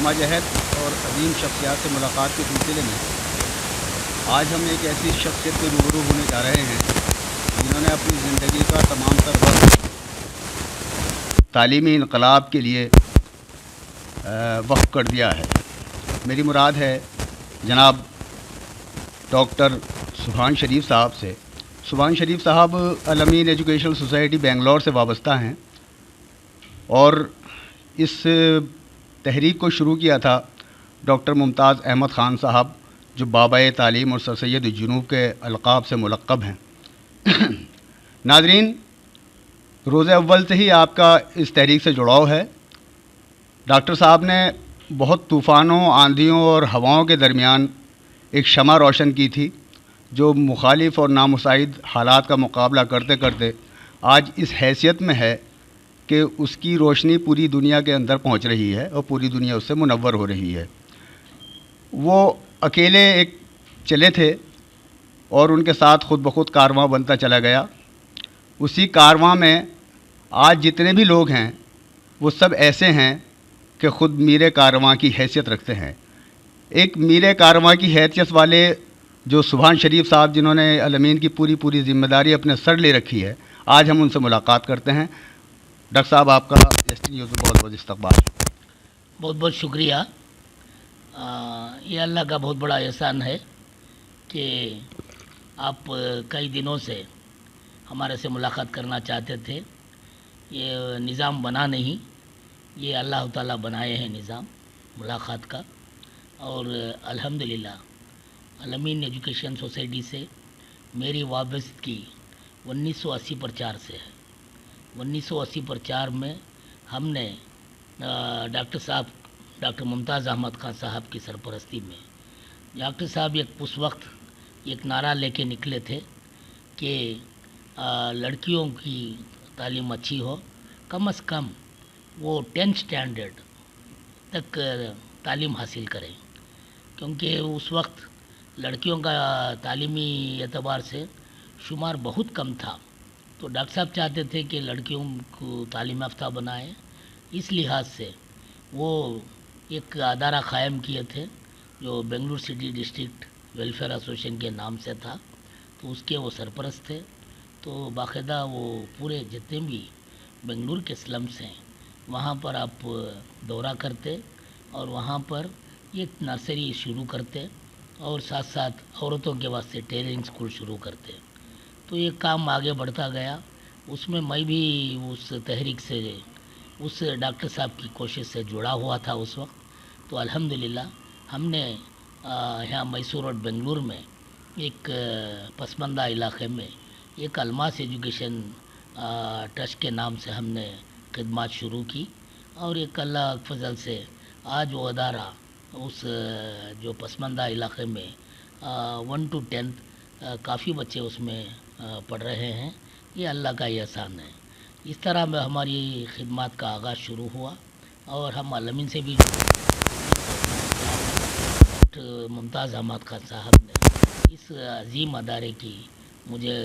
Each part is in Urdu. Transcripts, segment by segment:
جامع جہد اور عظیم شخصیات سے ملاقات کے سلسلے میں آج ہم ایک ایسی شخصیت سے روبرو ہونے جا رہے ہیں جنہوں نے اپنی زندگی کا تمام تر وقت تعلیمی انقلاب کے لیے وقف کر دیا ہے۔ میری مراد ہے جناب ڈاکٹر سبحان شریف صاحب سے۔ سبحان شریف صاحب الامین ایجوکیشنل سوسائٹی بنگلور سے وابستہ ہیں اور اس تحریک کو شروع کیا تھا ڈاکٹر ممتاز احمد خان صاحب، جو بابائے تعلیم اور سر سید جنوب کے القاب سے ملقب ہیں۔ ناظرین، روز اول سے ہی آپ کا اس تحریک سے جڑاؤ ہے۔ ڈاکٹر صاحب نے بہت طوفانوں، آندھیوں اور ہواؤں کے درمیان ایک شمع روشن کی تھی، جو مخالف اور نامساعد حالات کا مقابلہ کرتے کرتے آج اس حیثیت میں ہے کہ اس کی روشنی پوری دنیا کے اندر پہنچ رہی ہے اور پوری دنیا اس سے منور ہو رہی ہے۔ وہ اکیلے ایک چلے تھے اور ان کے ساتھ خود بخود کارواں بنتا چلا گیا۔ اسی کارواں میں آج جتنے بھی لوگ ہیں وہ سب ایسے ہیں کہ خود میر کارواں کی حیثیت رکھتے ہیں۔ ایک میر کارواں کی حیثیت والے جو سبحان شریف صاحب، جنہوں نے الامین کی پوری ذمہ داری اپنے سر لے رکھی ہے، آج ہم ان سے ملاقات کرتے ہیں۔ ڈاکٹر صاحب، آپ کا ایس ٹی نیوز میں بہت بہت استقبال۔ بہت بہت شکریہ۔ یہ اللہ کا بہت بڑا احسان ہے کہ آپ کئی دنوں سے ہمارے سے ملاقات کرنا چاہتے تھے۔ یہ نظام بنا نہیں، یہ اللہ تعالیٰ بنائے ہیں نظام ملاقات کا، اور الحمدللہ الامین ایجوکیشن سوسائٹی سے میری وابستگی 1980 سے ہے۔ 1980 میں ہم نے ڈاکٹر ممتاز احمد خان صاحب کی سرپرستی میں، ڈاکٹر صاحب اس وقت ایک نعرہ لے کے نکلے تھے کہ لڑکیوں کی تعلیم اچھی ہو، کم از کم وہ 10th اسٹینڈرڈ تک تعلیم حاصل کریں، کیونکہ اس وقت لڑکیوں کا تعلیمی اعتبار سے شمار بہت کم تھا۔ تو ڈاکٹر صاحب چاہتے تھے کہ لڑکیوں کو تعلیم یافتہ بنائیں، اس لحاظ سے وہ ایک ادارہ قائم کیے تھے جو Bangalore city district welfare association کے نام سے تھا، تو اس کے وہ سرپرست تھے۔ تو باقاعدہ وہ پورے جتنے بھی بنگلور کے سلمس ہیں وہاں پر آپ دورہ کرتے اور وہاں پر ایک نرسری شروع کرتے اور ساتھ ساتھ عورتوں کے واسطے ٹیلرنگ اسکول شروع کرتے۔ تو یہ کام آگے بڑھتا گیا، اس میں بھی اس تحریک سے، اس ڈاکٹر صاحب کی کوشش سے جڑا ہوا تھا اس وقت۔ تو الحمدللہ ہم نے یہاں میسور روڈ بنگلور میں ایک پسماندہ علاقے میں ایک الماس ایجوکیشن ٹرسٹ کے نام سے ہم نے خدمات شروع کی، اور ایک اللہ فضل سے آج وہ ادارہ اس جو پسماندہ علاقے میں 1 to 10 کافی بچے اس میں پڑھ رہے ہیں۔ یہ اللہ کا احسان ہے۔ اس طرح میں ہماری خدمات کا آغاز شروع ہوا اور ہم الامین سے بھی ممتاز احمد خان صاحب نے اس عظیم ادارے کی مجھے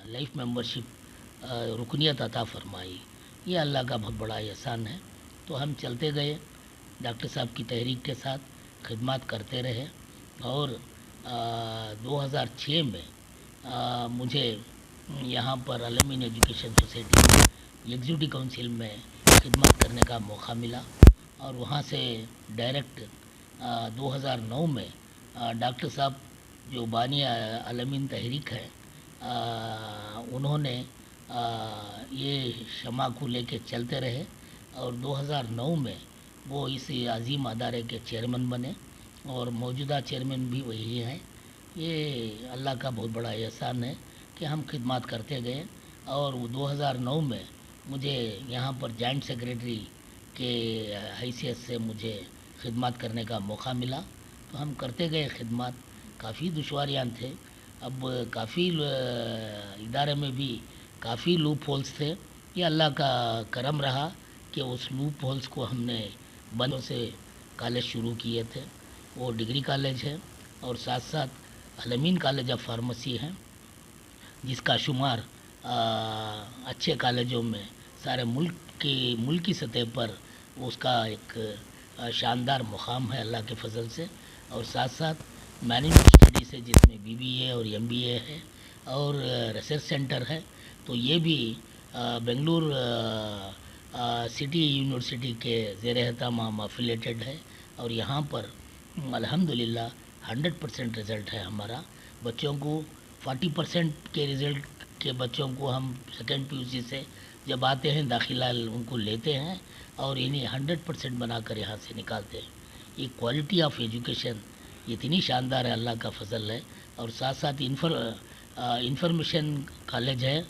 لائف ممبرشپ رکنیت عطا فرمائی۔ یہ اللہ کا بہت بڑا احسان ہے۔ تو ہم چلتے گئے ڈاکٹر صاحب کی تحریک کے ساتھ، خدمات کرتے رہے، اور 2006 میں مجھے یہاں پر الامین ایجوکیشن سوسائٹی ایگزیکٹو کونسل میں خدمت کرنے کا موقع ملا، اور وہاں سے ڈائریکٹ 2009 میں ڈاکٹر صاحب جو بانی الامین تحریک ہے، انہوں نے یہ شمع کو لے کے چلتے رہے، اور 2009 میں وہ اس عظیم ادارے کے چیئرمین بنے، اور موجودہ چیئرمین بھی وہی ہیں۔ یہ اللہ کا بہت بڑا احسان ہے کہ ہم خدمات کرتے گئے، اور 2009 میں مجھے یہاں پر جوائنٹ سیکریٹری کے حیثیت سے مجھے خدمات کرنے کا موقع ملا۔ تو ہم کرتے گئے خدمات، کافی دشواریاں تھے، اب کافی ادارے میں بھی کافی لوپ ہولز تھے۔ یہ اللہ کا کرم رہا کہ اس لوپ ہولز کو ہم نے بندوں سے کالج شروع کیے تھے، وہ ڈگری کالج ہے، اور ساتھ ساتھ الامین کالج آف فارمیسی ہے، جس کا شمار اچھے کالجوں میں سارے ملکی سطح پر اس کا ایک شاندار مقام ہے اللہ کے فضل سے، اور ساتھ ساتھ مینجمنٹ اسٹڈیز ہے جس میں BBA اور MBA ہے، اور ریسرچ سینٹر ہے. تو یہ بھی بنگلور سٹی یونیورسٹی کے زیر اہتمام افیلیٹڈ ہے، اور یہاں پر الحمدللہ 100% رزلٹ ہے ہمارا. بچوں کو 40% کے رزلٹ کے بچوں کو ہم سیکنڈ PUC سے جب آتے ہیں داخلہ ان کو لیتے ہیں اور انہیں 100% بنا کر یہاں سے نکالتے ہیں. یہ کوالٹی آف ایجوکیشن اتنی شاندار ہے، اللہ کا فضل ہے. اور ساتھ ساتھ انفارمیشن کالج ہے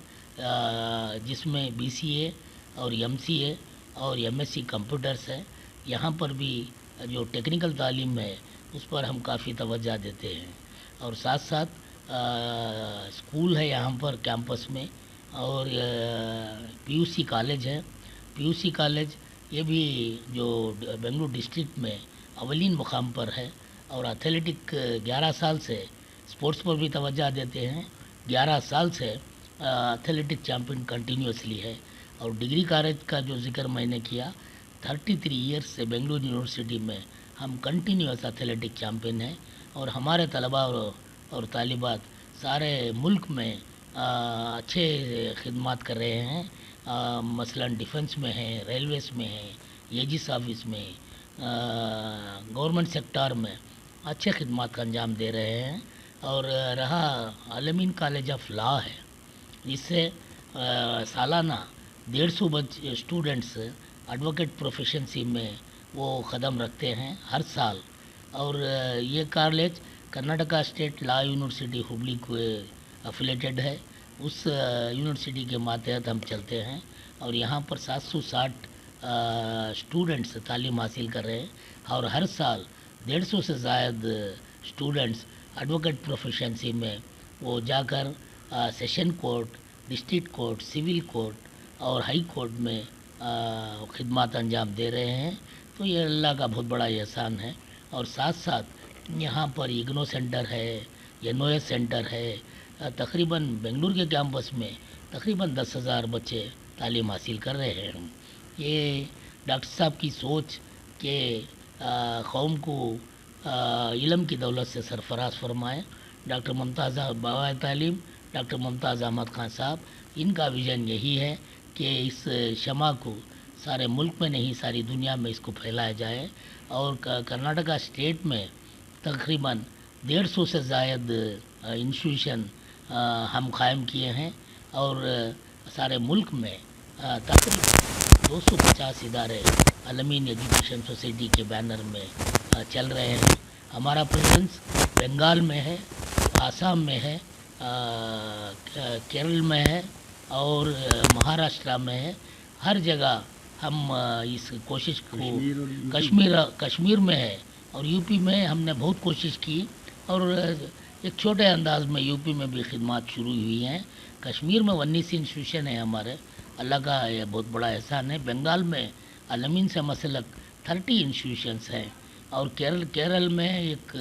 جس میں BCA اور MCA اور MSc کمپیوٹرس ہے. یہاں پر بھی جو ٹیکنیکل تعلیم ہے اس پر ہم کافی توجہ دیتے ہیں. اور ساتھ ساتھ اسکول ہے یہاں پر کیمپس میں، اور PUC کالج ہے. PUC کالج یہ بھی جو بنگلور ڈسٹرکٹ میں اولین مقام پر ہے، اور ایتھلیٹک 11 سال سے اسپورٹس پر بھی توجہ دیتے ہیں. 11 سال سے ایتھلیٹک چیمپئن کنٹینیوسلی ہے. اور ڈگری کالج کا جو ذکر میں نے کیا، 33 ایئرس سے بنگلور یونیورسٹی میں ہم کنٹینیوس ایتھلیٹک چیمپئن ہیں. اور ہمارے طلباء اور طالبات سارے ملک میں اچھے خدمات کر رہے ہیں. مثلا ڈیفنس میں ہیں، ریلویز میں ہیں، ایجس آفس میں، گورنمنٹ سیکٹر میں اچھے خدمات کا انجام دے رہے ہیں. اور رہا عالمین کالج آف لا ہے، جس سے سالانہ 150 اسٹوڈنٹس ایڈوکیٹ پروفیشنسی میں وہ قدم رکھتے ہیں ہر سال. اور یہ کالج کرناٹکا اسٹیٹ لا یونیورسٹی ہبلی کو افیلیٹڈ ہے. اس یونیورسٹی کے ماتحت ہم چلتے ہیں، اور یہاں پر 760 اسٹوڈنٹس تعلیم حاصل کر رہے ہیں. اور ہر سال 150 سے زائد اسٹوڈنٹس ایڈوکیٹ پروفیشنسی میں وہ جا کر session court, district court, civil court اور ہائی کورٹ میں خدمات انجام دے رہے ہیں. تو یہ اللہ کا بہت بڑا احسان ہے. اور ساتھ ساتھ یہاں پر ایگنو سینٹر ہے، NOS سینٹر ہے. تقریباً بنگلور کے کیمپس میں تقریباً 10,000 بچے تعلیم حاصل کر رہے ہیں. یہ ڈاکٹر صاحب کی سوچ کہ قوم کو علم کی دولت سے سرفراز فرمائے. ڈاکٹر ممتاز بابائے تعلیم ڈاکٹر ممتاز احمد خان صاحب، ان کا ویژن یہی ہے کہ اس شمع کو سارے ملک میں نہیں ساری دنیا میں اس کو پھیلایا جائے. اور کرناٹکا اسٹیٹ میں تقریباً 150 سے زائد انسٹیٹیوشن ہم قائم کیے ہیں، اور سارے ملک میں تقریباً 250 ادارے عالمین ایجوکیشن سوسائٹی کے بینر میں چل رہے ہیں. ہمارا پریزنس بنگال میں ہے، آسام میں ہے، کیرل میں ہے، اور مہاراشٹرا میں ہے. ہر جگہ ہم اس کوشش کو کشمیر میں ہے، اور UP میں ہم نے بہت کوشش کی، اور ایک چھوٹے انداز میں UP میں بھی خدمات شروع ہوئی ہیں. کشمیر میں 19 انسٹیٹیوشن ہیں ہمارے، اللہ کا یہ بہت بڑا احسان ہے. بنگال میں عالمین سے مسلک 30 انسٹیٹیوشنس ہیں، اور کیرل میں ایک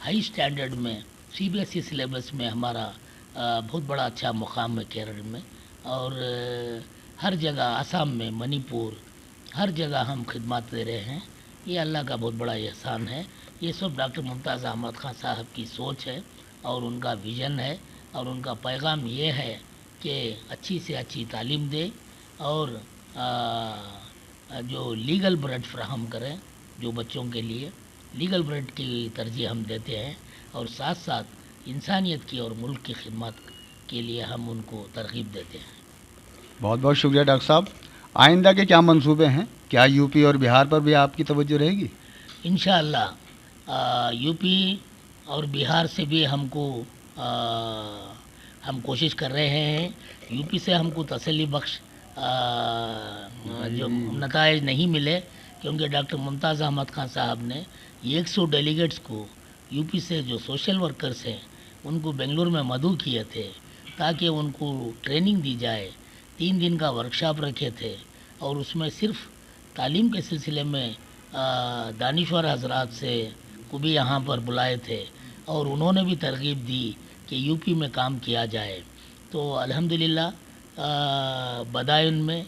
ہائی اسٹینڈرڈ میں CBSE سلیبس میں ہمارا بہت بڑا اچھا مقام ہے کیرل میں. اور ہر جگہ آسام میں، منی پور، ہر جگہ ہم خدمات دے رہے ہیں. یہ اللہ کا بہت بڑا احسان ہے. یہ سب ڈاکٹر ممتاز احمد خان صاحب کی سوچ ہے، اور ان کا ویژن ہے، اور ان کا پیغام یہ ہے کہ اچھی سے اچھی تعلیم دے، اور جو لیگل بریڈ فراہم کریں جو بچوں کے لیے لیگل بریڈ کی ترجیح ہم دیتے ہیں. اور ساتھ ساتھ انسانیت کی اور ملک کی خدمت کے لیے ہم ان کو ترغیب دیتے ہیں. بہت بہت شکریہ ڈاکٹر صاحب. آئندہ کے کیا منصوبے ہیں؟ کیا UP اور بہار پر بھی آپ کی توجہ رہے گی؟ انشاءاللہ UP اور بہار سے بھی ہم کوشش کر رہے ہیں. UP سے ہم کو تسلی بخش جو نتائج نہیں ملے، کیونکہ ڈاکٹر ممتاز احمد خان صاحب نے 100 ڈیلیگیٹس کو UP سے جو سوشل ورکرز ہیں ان کو بنگلور میں مدعو کیے تھے تاکہ ان کو ٹریننگ دی جائے. 3 دن کا ورکشاپ رکھے تھے، اور اس میں صرف تعلیم کے سلسلے میں دانشور حضرات سے کو بھی یہاں پر بلائے تھے، اور انہوں نے بھی ترغیب دی کہ UP میں کام کیا جائے. تو الحمدللہ بدائن میں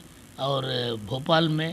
اور بھوپال میں